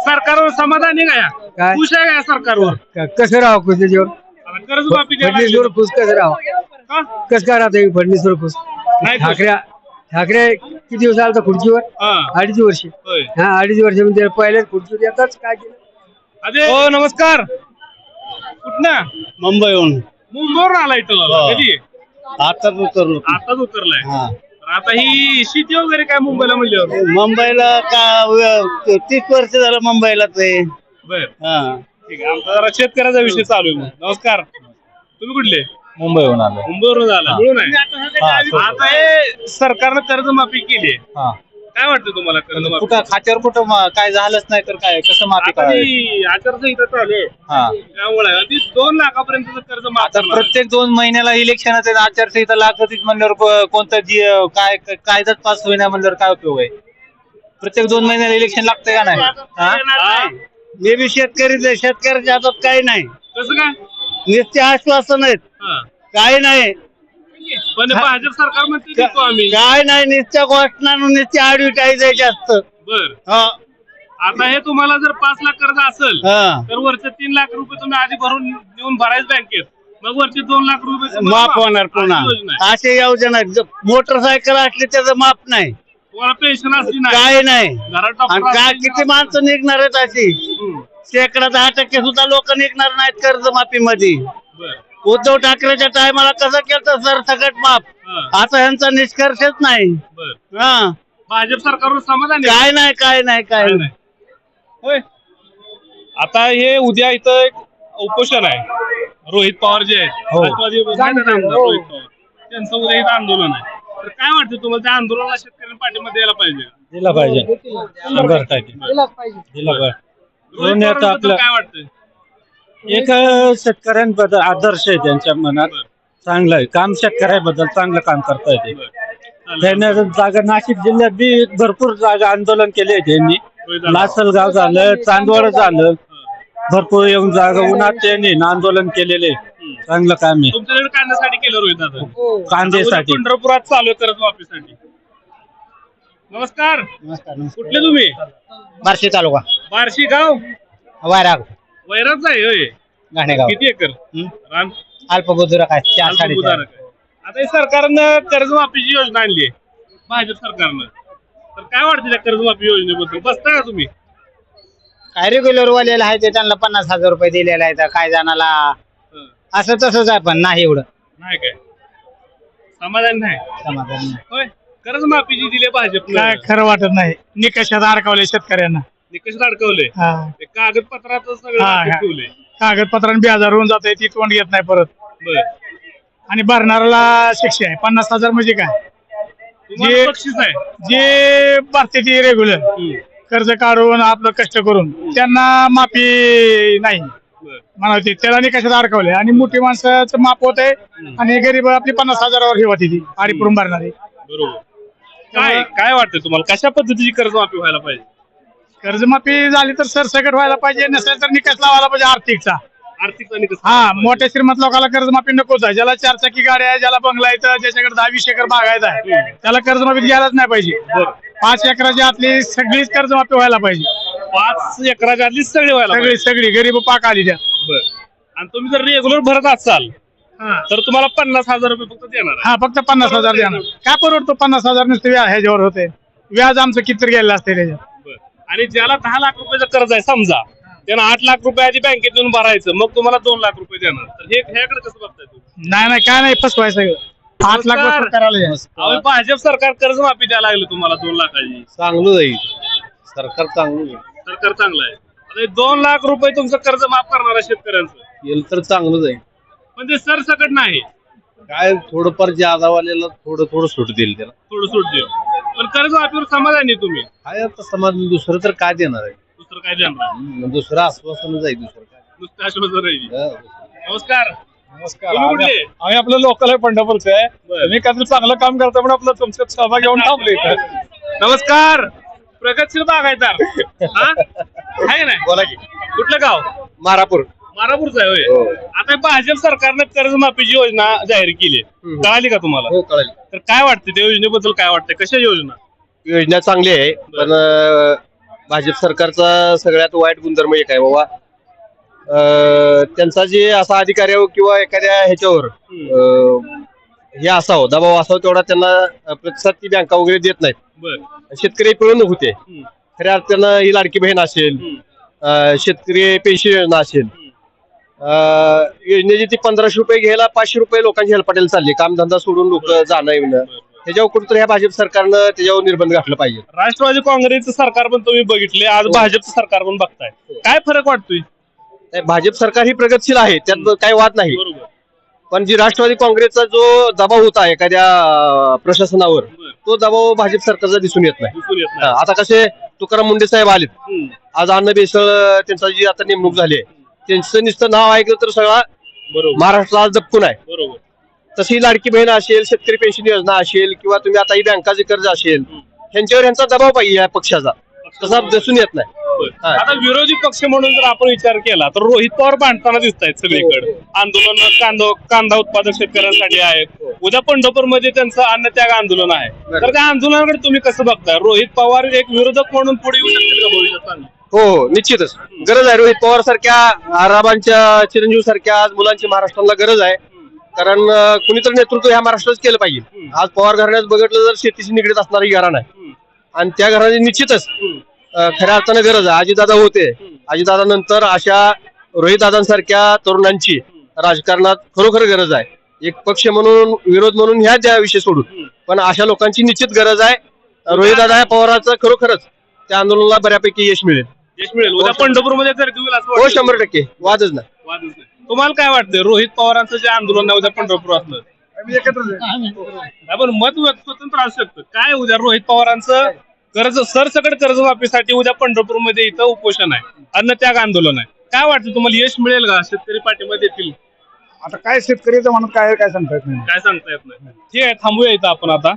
[SPEAKER 3] सरकारवर समाधानी काय?
[SPEAKER 1] काय?
[SPEAKER 3] खुश आहे का सरकारवर?
[SPEAKER 1] कसं राहावं खुश त्याच्यावर.
[SPEAKER 3] आता कर्जमाफी द्यायला
[SPEAKER 1] फडणवीसवर
[SPEAKER 3] लागली.
[SPEAKER 1] खुश कसं राहावं.
[SPEAKER 3] का?
[SPEAKER 1] कसं काय राहतं फडणवीसवर खुश.
[SPEAKER 3] नाही खुश.
[SPEAKER 1] ठाकरे किती दिवस आला होता खुर्चीवर?
[SPEAKER 3] हा.
[SPEAKER 1] 2.5 वर्ष.
[SPEAKER 3] होय.
[SPEAKER 1] हा 2.5 वर्ष म्हणजे पहिल्याच खुर्चीवर येताच काय केलं.
[SPEAKER 3] अरे हो नमस्कार. कुठनं?
[SPEAKER 1] मुंबईहून.
[SPEAKER 3] मुंबईवरून आला इथं. कधी?
[SPEAKER 1] आताच उतरलो.
[SPEAKER 3] आताच उतरलाय. तर आता ही शेती वगैरे काय मुंबईला म्हणल्यावर?
[SPEAKER 1] मुंबईला का 30 वर्ष झालं मुंबईला ते.
[SPEAKER 3] बर ठीक आहे. आमचा जरा शेतकऱ्याचा विषय चालू आहे. नमस्कार. तुम्ही कुठले?
[SPEAKER 1] मुंबईहून आलो.
[SPEAKER 3] मुंबईवरून आला. मिळून आहे. आता हे सरकारनं कर्जमाफी केली आहे. काय वाटतं तुम्हाला कर्जमाफी?
[SPEAKER 6] कुठं खात्यावर कुठं काय झालंच नाही तर काय कसं माफी
[SPEAKER 3] आता
[SPEAKER 6] करावी.
[SPEAKER 3] ही आचारसंहिता चालू आहे. त्यामुळे ती 2 लाखापर्यंत कर्ज माफ
[SPEAKER 6] आता
[SPEAKER 3] करणार आहे.
[SPEAKER 6] प्रत्येक 2 महिन्याला इलेक्शन आचारसंहिता लागतच म्हणल्यावर कोणतं काय कायदाच पास होईना म्हणल्यावर काय उपयोग आहे. प्रत्येक 2 महिन्याला इलेक्शन लागतंय का नाही.
[SPEAKER 3] हा?
[SPEAKER 1] मी बी शेतकऱ्याच्या हातात काही नाही.
[SPEAKER 3] कसं काय?
[SPEAKER 1] नुसते आश्वासन आहेत.
[SPEAKER 3] हा.
[SPEAKER 1] काही नाही.
[SPEAKER 3] पण भाजप सरकार म्हणते देतो आम्ही.
[SPEAKER 1] काय नाही. नुसत्या घोषणा नुसती ऍडव्हर्टाईज आहे जास्त.
[SPEAKER 3] बर आता हे तुम्हाला जर 5 लाख कर्ज असेल तर वरचे 3 लाख रुपये तुम्ही आधी भरून देऊन भरायचं बँकेत. मग वरचे 2 लाख रुपये तुम्हाला
[SPEAKER 1] माफ होणार पुन्हा.
[SPEAKER 3] अशी योजना आहे.
[SPEAKER 1] असे योजना मोटरसायकल असली त्याचं माफ नाही.
[SPEAKER 3] तुम्हाला पेन्शन असली नाही.
[SPEAKER 1] काय नाही.
[SPEAKER 3] घरात
[SPEAKER 1] आणि
[SPEAKER 3] डॉक्टर
[SPEAKER 1] काय
[SPEAKER 3] असली
[SPEAKER 1] किती माणसं निघणार आहेत अशी. शेकडा 10% सुद्धा लोक निघणार नाहीत कर्जमाफी मध्ये.
[SPEAKER 3] बर
[SPEAKER 1] उद्धव ठाकरेच्या टायमाला कसं केलं सर सकट माफ.
[SPEAKER 3] हा.
[SPEAKER 1] आता यांचा निष्कर्षच नाही.
[SPEAKER 3] बर
[SPEAKER 1] हा
[SPEAKER 3] भाजप सरकारवर समाधान आहे?
[SPEAKER 1] काय नाही.
[SPEAKER 3] काय नाही. होय आता हे उद्या इथं एक उपोषण आहे. रोहित पवार जे आहेत राष्ट्रवादी माहिती आहे ना आमदार रोहित पवार, त्यांचं उद्या इथं आंदोलन आहे. तर काय वाटतं तुम्हाला त्या आंदोलनाला शेतकऱ्यांना पाठिंबा द्यायला पाहिजे?
[SPEAKER 1] दिला पाहिजे. 100% दिला पाहिजे.
[SPEAKER 3] रोहित पवारांबद्दल काय वाटतं?
[SPEAKER 1] एक शेतकऱ्यांबद्दल आदर्श आहे त्यांच्या मनात. चांगलं आहे काम. शेतकऱ्याबद्दल चांगलं काम करता येते. त्याने जागा नाशिक जिल्ह्यात बी भरपूर जागा आंदोलन केले त्यांनी. लासलगाव झालं, चांदवड झालं. भरपूर येऊन जागा उन्हात त्यांनी आंदोलन केलेले. चांगलं काम आहे.
[SPEAKER 3] तुमच्याकडे कांद्यासाठी केलं रोहित दादा?
[SPEAKER 1] कांद्यासाठी.
[SPEAKER 3] पंढरपुरात चालू आहे कर्जमाफीसाठी. नमस्कार. कुठले तुम्ही?
[SPEAKER 1] बार्शी तालुका.
[SPEAKER 3] बार्शी गाव
[SPEAKER 2] वायरा
[SPEAKER 3] वैराच आहे होय.
[SPEAKER 2] गाणेगाव
[SPEAKER 3] किती एकर रान
[SPEAKER 2] अल्पबुजुरा काय
[SPEAKER 3] उदाहरण आहे. आता हे सरकारनं कर्जमाफीची योजना आणली आहे भाजप सरकारनं, तर काय वाटतं त्या कर्जमाफी योजनेबद्दल? बसता का तुम्ही?
[SPEAKER 2] काय रेग्युलर वालेला आहे ते त्यांना 50,000 रुपये दिलेला आहे तर काय जणाला
[SPEAKER 3] हं.
[SPEAKER 2] असं तसंच आहे पण नाही एवढं
[SPEAKER 3] नाही काय समाधान नाही
[SPEAKER 2] समाधान नाही.
[SPEAKER 3] होय. कर्जमाफी जी दिली भाजपनं
[SPEAKER 1] काय खरं वाटत नाही, निकषात अडकवले शेतकऱ्यांना.
[SPEAKER 3] निकष अडकवले,
[SPEAKER 1] हा.
[SPEAKER 3] ते कागदपत्रात सगळं
[SPEAKER 1] हा,
[SPEAKER 3] दाखवून
[SPEAKER 1] हा.
[SPEAKER 3] ठेवले.
[SPEAKER 1] कागदपत्रांनी व्याजार होऊन जाते, ती तोंड येत नाही परत.
[SPEAKER 3] बरं.
[SPEAKER 1] आणि भरणाऱ्याला शिक्षा आहे 50,000 म्हणजे काय?
[SPEAKER 3] तुम्हाला
[SPEAKER 1] जे-
[SPEAKER 3] बक्षीस आहे.
[SPEAKER 1] जे भरते ती रेग्युलर कर्ज काढून आपलं कष्ट करून त्यांना माफी नाही
[SPEAKER 3] बरं.
[SPEAKER 1] म्हणावते, त्याला निकषात अडकवले. आणि मोठी माणसाचं माफ होत आहे आणि गरीब आपली 50,000वर ही होती ती आडी पुरून भरणारी.
[SPEAKER 3] बरोबर. काय काय वाटतं तुम्हाला, कशा पद्धतीची कर्जमाफी व्हायला पाहिजे?
[SPEAKER 1] कर्जमाफी झाली तर सरसकट व्हायला पाहिजे, नसेल तर निकष लावायला पाहिजे आर्थिकचा.
[SPEAKER 3] आर्थिक निकष
[SPEAKER 1] हा, मोठ्या श्रीमंत लोकांना कर्जमाफी नकोच आहे. ज्याला 4 चाकी गाड्या आहे, ज्याला बंगला आहे, तर ज्याच्याकडे 10-20 एकर बागायचा आहे, त्याला कर्जमाफी घ्यायलाच नाही पाहिजे. 5 एकराची आतली सगळीच कर्जमाफी व्हायला पाहिजे.
[SPEAKER 3] 5 एकराच्या आतली सगळी व्हायला
[SPEAKER 1] सगळी
[SPEAKER 3] पाहिजे.
[SPEAKER 1] सगळी गरीब पाक आली त्या.
[SPEAKER 3] बरं. आणि तुम्ही जर रेग्युलर भरत असाल तर तुम्हाला 50,000 रुपये फक्त देणार आहे.
[SPEAKER 1] हा, फक्त 50,000 देणार. काय परवडतो 50,000 नुसते व्याज ह्याच्यावर होते. व्याज आमचं किती गेलेलं असते त्याच्यात.
[SPEAKER 3] बरं. आणि ज्याला 10 लाख रुपयाचं कर्ज आहे समजा, त्यानं 8 लाख रुपये आधी बँकेत येऊन भरायचं, मग तुम्हाला 2 लाख रुपये देणार. तर हे ह्याकडे कसं बघताय तुम्ही?
[SPEAKER 1] नाही काय नाही, फसवायचं सगळं. 8 लाख वसूल करायला जायचं.
[SPEAKER 3] अहो, भाजप सरकार कर्जमाफी द्यायला लागली तुम्हाला 2 लाखाची.
[SPEAKER 4] चांगलं जाईल, सरकार चांगलं जाईल.
[SPEAKER 3] सरकार चांगलं आहे. आता हे 2 लाख रुपये तुमचं कर्ज माफ करणार आहे शेतकऱ्यांचं,
[SPEAKER 4] येईल तर चांगलं जाईल.
[SPEAKER 3] पण ते सरसकट नाही.
[SPEAKER 4] काय थोडंफार जादावाल्याला थोडं सूट देईल त्याला.
[SPEAKER 3] थोडं सूट देऊ, पण कर्जमाफीवर समाधानी तुम्ही?
[SPEAKER 4] काय आता समाज दुसरं तर काय देणार आहे?
[SPEAKER 3] दुसरं काय देणार?
[SPEAKER 4] दुसरं आश्वासन जाईल, दुसरं काय.
[SPEAKER 3] नुसतं आश्वासन राहिली.
[SPEAKER 4] हा.
[SPEAKER 3] नमस्कार.
[SPEAKER 1] नमस्कार.
[SPEAKER 3] तुम्ही कुठले?
[SPEAKER 1] आम्ही आपलं लोकल आहे, पंढरपूरचं आहे.
[SPEAKER 3] बरं.
[SPEAKER 1] मी काहीतरी चांगलं काम करतो पण आपलं तुमच्यात सहभाग घेऊन थांबले इथं.
[SPEAKER 3] नमस्कार. प्रगतशील बागायतदार हा आहे ना?
[SPEAKER 4] बोला की.
[SPEAKER 3] कुठलं गाव?
[SPEAKER 4] मारापूर.
[SPEAKER 3] मारापूरचं आहे
[SPEAKER 4] हो.
[SPEAKER 3] होय. आता भाजप सरकारनं कर्जमाफीची योजना जाहीर केली, कळाली का तुम्हाला?
[SPEAKER 4] हो, कळेल.
[SPEAKER 3] तर काय वाटतं त्या योजनेबद्दल? काय वाटतं, कशा योजना?
[SPEAKER 4] योजना चांगली आहे, पण भाजप सरकारचा सगळ्यात वाईट गुणधर्म एक आहे बाबा. त्यांचा जे असा अधिकारी किंवा एखाद्या ह्याच्यावर हे असावं, दबाव असावं, तेवढा त्यांना प्रतिसाद ती बँका वगैरे देत नाहीत.
[SPEAKER 3] बरं.
[SPEAKER 4] शेतकरी पिळवणूक होते. खऱ्या अर्थानं ही लाडकी बहीण असेल, शेतकरी पेन्शन योजना असेल, योजनेची ती 1500 रुपये घ्यायला 500 रुपये लोकांची हेलपाटेल चालली. कामधंदा सोडून लोक जाणं येणं, त्याच्यावर कुठेतरी ह्या भाजप सरकारनं त्याच्यावर निर्बंध घातलं पाहिजे.
[SPEAKER 3] राष्ट्रवादी काँग्रेसचं सरकार पण तुम्ही बघितले, आज भाजपचं सरकार पण बघताय, काय फरक वाटतोय?
[SPEAKER 4] नाही, भाजप सरकार ही प्रगतशील आहे, त्यात काही वाद नाही.
[SPEAKER 3] बरोबर.
[SPEAKER 4] पण जी राष्ट्रवादी काँग्रेसचा जो दबाव होता एखाद्या प्रशासनावर, तो दबाव भाजप सरकारचा दिसून येत नाही.
[SPEAKER 3] दिसून येत नाही.
[SPEAKER 4] आता कसे तुकाराम मुंडे साहेब आलेत, आज अन्न बेसळ त्यांचा जी आता नेमणूक झाली आहे, त्यांचं नुसतं नाव ऐकलं तर सगळा
[SPEAKER 3] बरोबर.
[SPEAKER 4] महाराष्ट्र आज दबकून आहे.
[SPEAKER 3] बरोबर.
[SPEAKER 4] तशी लाडकी बहीण असेल, शेतकरी पेन्शन योजना असेल, किंवा तुम्ही आता ही बँकाचे कर्ज असेल, ह्यांच्यावर ह्यांचा दबाव पाहिजे या पक्षाचा, तसा दिसून येत नाही. हा.
[SPEAKER 3] आता विरोधी पक्ष म्हणून जर आपण विचार केला तर रोहित पवार भांडताना दिसत आहेत सगळीकडे. आंदोलन कांदा उत्पादक शेतकऱ्यांसाठी आहेत. उद्या पंढरपूरमध्ये त्यांचं अन्नत्याग आंदोलन आहे. तर त्या आंदोलनाकडे तुम्ही कसं बघताय? रोहित पवार एक विरोधक म्हणून पुढे येऊ शकतील का भविष्यात?
[SPEAKER 4] हो, निश्चितच गरज आहे. रोहित पवार सारख्या, आराबांच्या चिरंजीव सारख्या आज मुलांची महाराष्ट्राला गरज आहे. कारण कुणीतरी नेतृत्व ह्या महाराष्ट्रात केलं पाहिजे. आज पवार घराण्यात बघितलं तर शेतीशी निगडीत असणारी घराणं आहे, आणि त्या घराण्याची निश्चितच खऱ्या अर्थानं गरज आहे. अजितदादा होते, अजितदादा नंतर अशा रोहितदादांसारख्या तरुणांची राजकारणात खरोखर गरज आहे. एक पक्ष म्हणून, विरोध म्हणून ह्या ज्या विषय सोडून, पण अशा लोकांची निश्चित गरज आहे. रोहितदादा पवारांचं खरोखरच त्या आंदोलनाला बऱ्यापैकी यश मिळेल.
[SPEAKER 3] यश मिळेल उद्या पंढरपूरमध्ये जर होईल असं
[SPEAKER 4] हो,
[SPEAKER 3] वाटतं?
[SPEAKER 4] 100% वादच नाही.
[SPEAKER 3] वादच नाही. तुम्हाला काय वाटतं रोहित पवारांचं जे आंदोलन आहे उद्या पंढरपुरातलं? आपण मत स्वतंत्र असू शकतं. काय उद्या रोहित पवारांचं सरसकट कर्जमाफीसाठी उद्या पंढरपूरमध्ये इथं उपोषण आहे, अन्नत्याग आंदोलन आहे. काय वाटतं तुम्हाला, यश मिळेल का? शेतकरी पाठिंबा देतील?
[SPEAKER 1] आता काय शेतकरीचं म्हणून काय सांगता येत नाही.
[SPEAKER 3] काय सांगता येत नाही. ठीक आहे, थांबूया इथं आपण. आता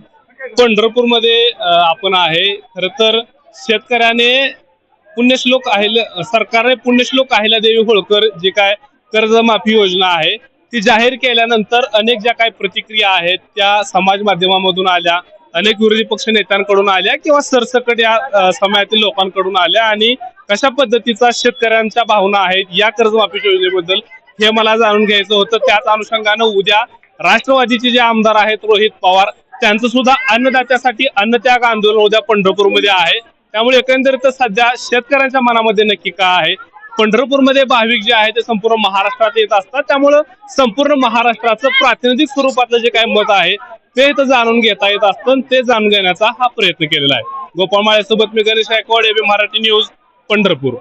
[SPEAKER 3] पंढरपूरमध्ये आपण आहे. खर तर शेतकऱ्याने पुण्यश्लोक सरकारने पुण्यश्लोक अहिल्यादेवी होळकर जे काय कर्जमाफी योजना आहे ती जाहीर केल्यानंतर अनेक ज्या काही प्रतिक्रिया आहेत त्या समाज माध्यमामधून आल्या, अनेक विरोधी पक्ष नेत्यांकडून आल्या किंवा सरसकट या समाजातील लोकांकडून आल्या, आणि कशा पद्धतीचा शेतकऱ्यांच्या भावना आहेत या कर्जमाफी योजनेबद्दल हे मला जाणून घ्यायचं होतं. त्याच अनुषंगानं उद्या राष्ट्रवादीचे जे आमदार आहेत रोहित पवार त्यांचं सुद्धा अन्नदात्यासाठी अन्नत्याग आंदोलन उद्या पंढरपूरमध्ये आहे. त्यामुळे एकंदरीत सध्या शेतकऱ्यांच्या मनामध्ये नक्की काय आहे. पंढरपूरमध्ये भाविक जे आहे ते संपूर्ण महाराष्ट्रात येत असतात, त्यामुळं संपूर्ण महाराष्ट्राचं प्रातिनिधिक स्वरूपातलं जे काही मत आहे ते इथं जाणून घेता येत असतं. ते जाणून घेण्याचा हा प्रयत्न केलेला आहे. गोपाळ माळेसोबत मी गणेश गायकवाड, एबी मराठी न्यूज, पंढरपूर.